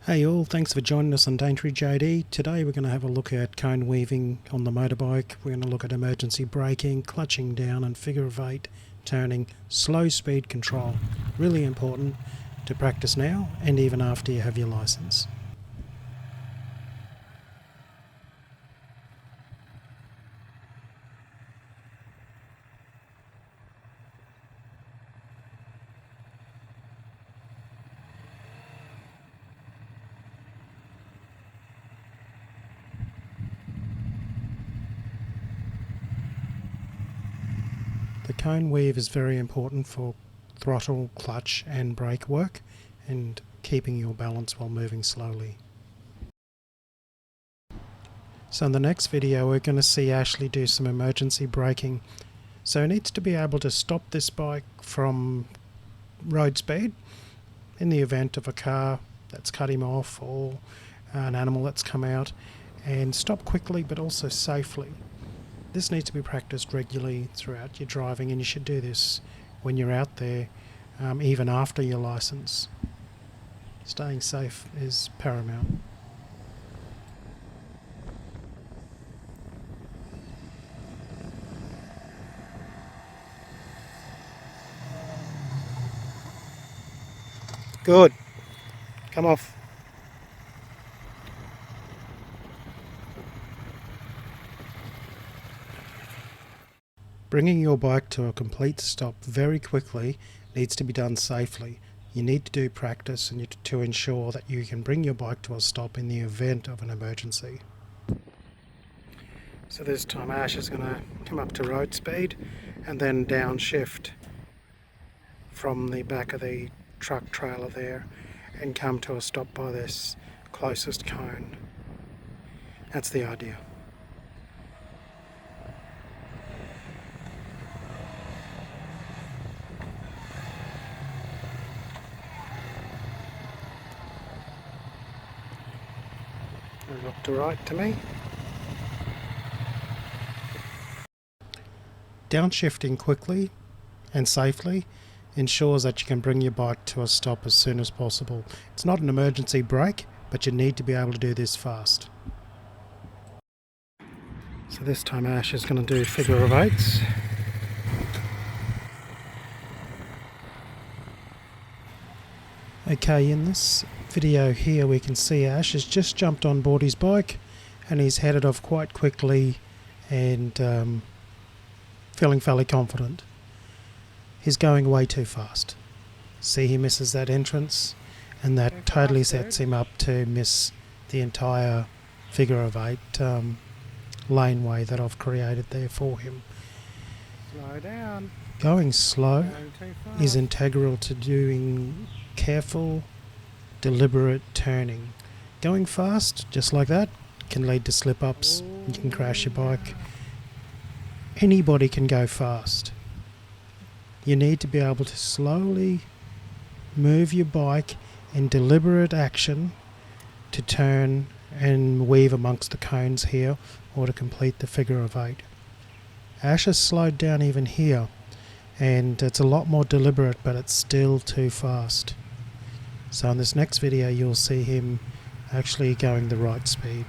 Hey all, thanks for joining us on Daintree JD. Today we're going to have a look at cone weaving on the motorbike. We're going to look at emergency braking, clutching down and figure of eight, turning, slow speed control. Really important to practice now and even after you have your license. The cone weave is very important for throttle, clutch and brake work and keeping your balance while moving slowly. So in the next video we're going to see Ashley do some emergency braking. So he needs to be able to stop this bike from road speed in the event of a car that's cut him off or an animal that's come out, and stop quickly but also safely. This needs to be practiced regularly throughout your driving, and you should do this when you're out there, even after your license. Staying safe is paramount. Good. Come off. Bringing your bike to a complete stop very quickly needs to be done safely. You need to do practice and to ensure that you can bring your bike to a stop in the event of an emergency. So this time Ash is going to come up to road speed and then downshift from the back of the truck trailer there and come to a stop by this closest cone. That's the idea. Look to right to me. Downshifting quickly and safely ensures that you can bring your bike to a stop as soon as possible. It's not an emergency brake, but you need to be able to do this fast. So this time Ash is going to do figure of eights. Okay, in this video here we can see Ash has just jumped on board his bike and he's headed off quite quickly and feeling fairly confident. He's going way too fast. See, he misses that entrance and that totally sets him up to miss the entire figure of eight laneway that I've created there for him. Slow down. Going slow is integral to doing careful, deliberate turning. Going fast, just like that, can lead to slip-ups. You can crash your bike. Anybody can go fast. You need to be able to slowly move your bike in deliberate action to turn and weave amongst the cones here or to complete the figure of eight. Ash has slowed down even here and it's a lot more deliberate, but it's still too fast. So in this next video you'll see him actually going the right speed.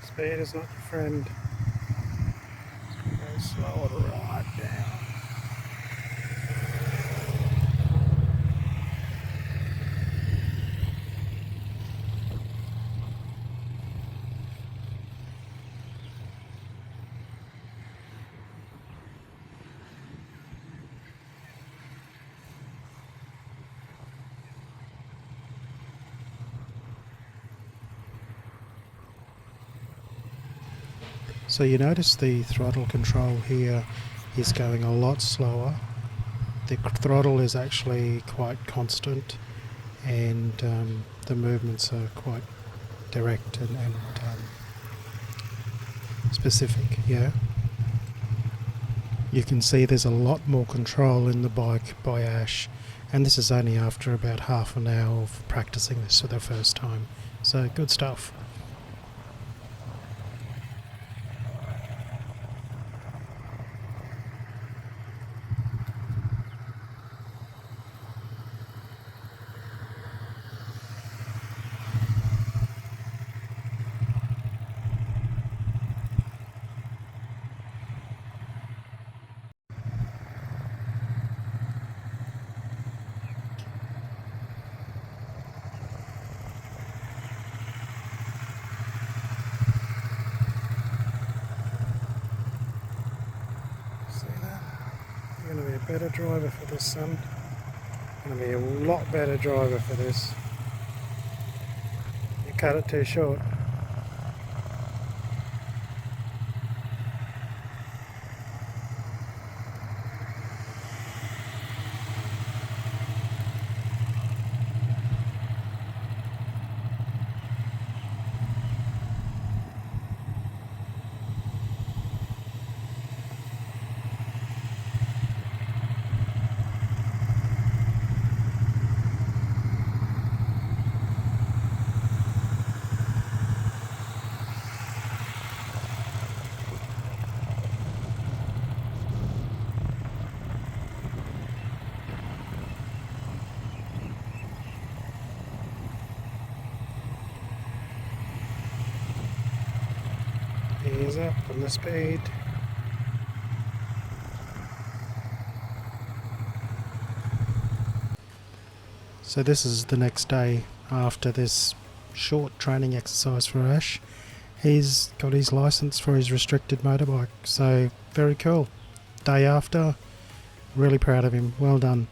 Speed is not your friend. Go slow it right down. So you notice the throttle control here is going a lot slower. The throttle is actually quite constant and the movements are quite direct and specific, yeah. You can see there's a lot more control in the bike by Ash, and this is only after about half an hour of practicing this for the first time. So good stuff. You're going to be a better driver for this, son. Going to be a lot better driver for this. You cut it too short. Ease up on the speed. So this is the next day after this short training exercise for Ash. He's got his license for his restricted motorbike, so very cool. Day after, really proud of him, well done.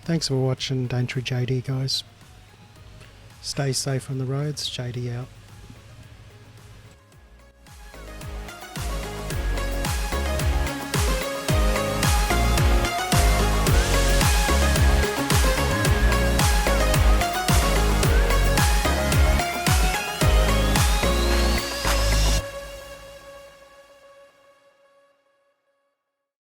Thanks for watching Daintree JD, guys. Stay safe on the roads, JD out.